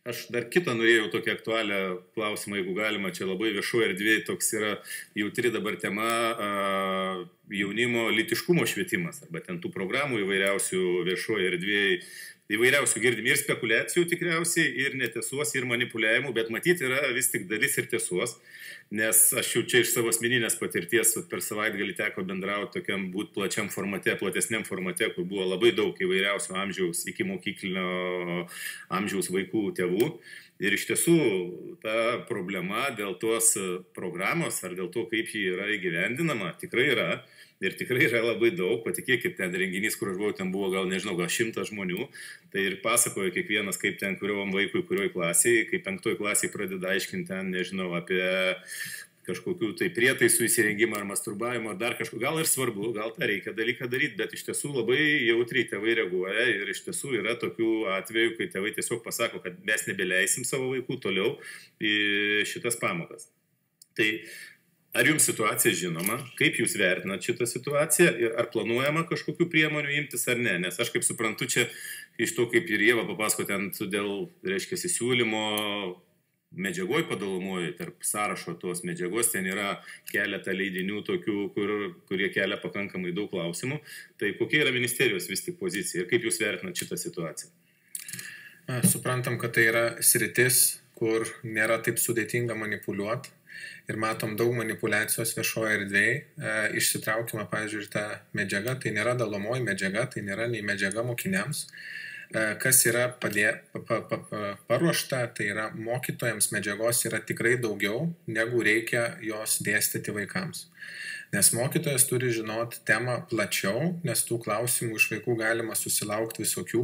Aš dar kitą norėjau tokią aktualią klausimą, jeigu galima, čia labai viešoje erdvėje toks yra jautri dabar tema jaunimo lytiškumo švietimas, arba ten tų programų įvairiausių viešoje erdvėje, įvairiausių girdim ir spekulacijų tikriausiai, ir netiesos, ir manipuliavimų, bet matyti yra vis tik dalis ir tiesos, nes aš jau čia iš savo asmeninės patirties per savaitgalį teko bendrauti tokiam būt plačiam formate, platesniam formate, kur buvo labai daug įvairiausių amžiaus, iki mokyklinio amžiaus vaikų tėvų. Ir iš tiesų ta problema dėl tos programos ar dėl to, kaip ji yra įgyvendinama, tikrai yra. Ir tikrai yra labai daug, patikėkit, ten renginys, kur aš buvau, ten buvo gal 100 žmonių, tai ir pasakojo kiekvienas, kaip ten kuriuom vaikui, kurioj klasiai, kaip 5 klasiai pradeda aiškinti ten, apie kažkokių tai prietaisų įsirengimą ar masturbavimą, ar dar kažko, gal ir svarbu, gal tą reikia dalyką daryti, bet iš tiesų labai jautriai tėvai reaguoja ir iš tiesų yra tokių atvejų, kai tėvai tiesiog pasako, kad mes nebeleisim savo vaikų toliau į šitas pamokas. Tai ar jums situacija žinoma, kaip jūs vertinat šitą situaciją ir ar planuojama kažkokių priemonių imtis ar ne? Nes aš kaip suprantu, čia iš to, kaip ir Ieva papasako ten dėl, reiškia, siūlymo medžiagoj padalomoji, tarp sąrašo tos medžiagos, ten yra keletą leidinių tokių, kurie kelia pakankamai daug klausimų. Tai kokia yra ministerijos vis tik pozicija ir kaip jūs vertinat šitą situaciją? Suprantam, kad tai yra sritis, kur nėra taip sudėtinga manipuliuoti. Ir matom daug manipulacijos viešoje erdvėje. Išsitraukime, pavyzdžiui, tą medžiagą. Tai nėra dalomoji medžiaga, tai nėra nei medžiaga mokiniams. Kas yra paruošta, tai yra mokytojams medžiagos yra tikrai daugiau, negu reikia jos dėstyti vaikams. Nes mokytojas turi žinoti temą plačiau, nes tų klausimų iš vaikų galima susilaukti visokių.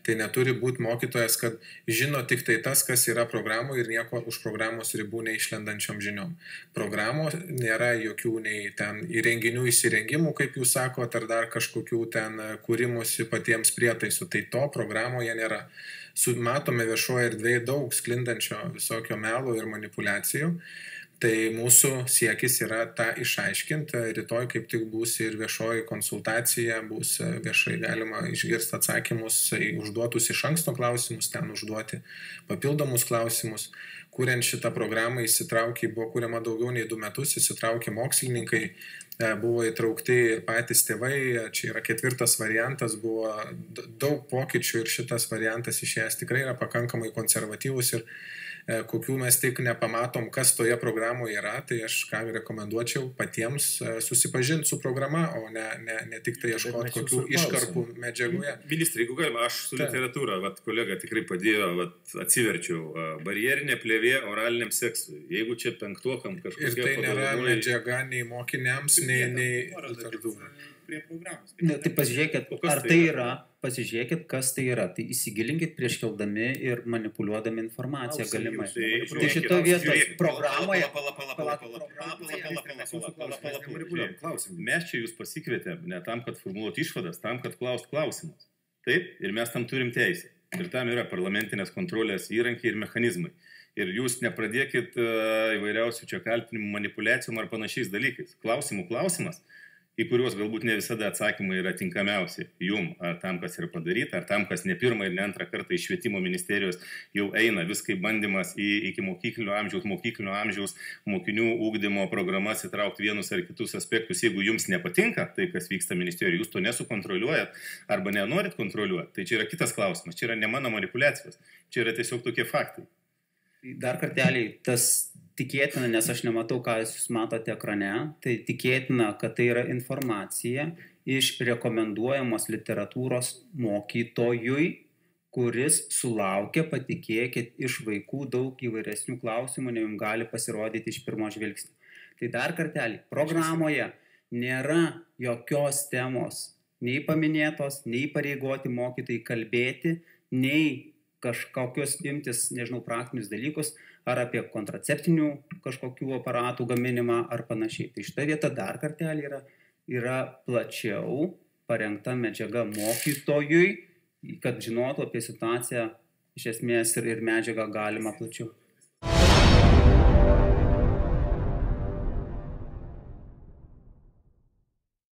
Tai neturi būti mokytojas, kad žino tik tai tas, kas yra programų ir nieko už programos ribų neišlendančiom žiniom. Programos nėra jokių nei ten įrenginių įsirengimų, kaip jūs sakote, ar dar kažkokių ten kūrimusi patiems prietaisų. Tai to programoje nėra. Matome viešoje erdvėje daug sklindančio visokio melo ir manipulacijų. Tai mūsų siekis yra tą išaiškinti. Rytoj kaip tik bus ir viešoji konsultacija, bus viešai galima išgirsti atsakymus į užduotus iš anksto klausimus, ten užduoti papildomus klausimus. Kuriant šitą programą buvo kuriama daugiau nei 2 metus, įsitraukė mokslininkai, buvo įtraukti ir patys tėvai, čia yra 4 variantas, buvo daug pokyčių ir šitas variantas išėjęs tikrai yra pakankamai konservatyvus ir kokių mes tik nepamatom, kas toje programoje yra, tai aš ką rekomenduočiau patiems susipažinti su programa, o ne tik tai ieškoti kokių iškarpų medžiagoje. Ministrai, jeigu galima, aš su literatūra, kolega tikrai padėjo, atsiverčiau, barjerinė plėvė oraliniam seksui. Jeigu čia 5-okam kažkokia... Ir tai nėra medžiaga nei mokiniams, nei literatūra. Tai pasižiūrėkit, ar tai yra, pasižiūrėkit, kas tai yra. Tai įsigilinkit prieš keldami ir manipuliuodami informaciją galimai. Tai šitoje vietoje programoje... Mes čia jūs pasikvietėm ne tam, kad formuluoti išvadas, tam, kad klaust klausimus. Taip, ir mes tam turim teisę. Ir tam yra parlamentinės kontrolės įrankiai ir mechanizmai. Ir jūs nepradėkit įvairiausių čia kaltinimų manipuliacijom ar panašiais dalykais. Klausimas, į kuriuos galbūt ne visada atsakymai yra tinkamiausi jum, ar tam, kas yra padaryta, ar tam, kas ne 1 ir ne 2 kartą iš švietimo ministerijos jau eina viskai bandymas iki mokyklinio amžiaus mokinių ugdymo programas įtraukti vienus ar kitus aspektus. Jeigu jums nepatinka tai, kas vyksta ministerijoje, jūs to nesukontroliuojat arba nenorit kontroliuoti, tai čia yra kitas klausimas, čia yra ne mano manipuliacijos, čia yra tiesiog tokie faktai. Dar kartelį, tas tikėtina, nes aš nematau, ką jūs matote ekrane, tai tikėtina, kad tai yra informacija iš rekomenduojamos literatūros mokytojui, kuris sulaukia, patikėkit, iš vaikų daug įvairesnių klausimų, ne jums gali pasirodyti iš pirmo žvilgsnio. Tai dar kartelį, programoje nėra jokios temos nei paminėtos, nei pareigoti mokytojai kalbėti, nei kažkokios imtis, praktinius dalykus, ar apie kontraceptinių kažkokių aparatų gaminimą ar panašiai. Tai šita vieta dar kartelį yra plačiau parengta medžiaga mokytojui, kad žinotų apie situaciją iš esmės ir medžiagą galima plačiau.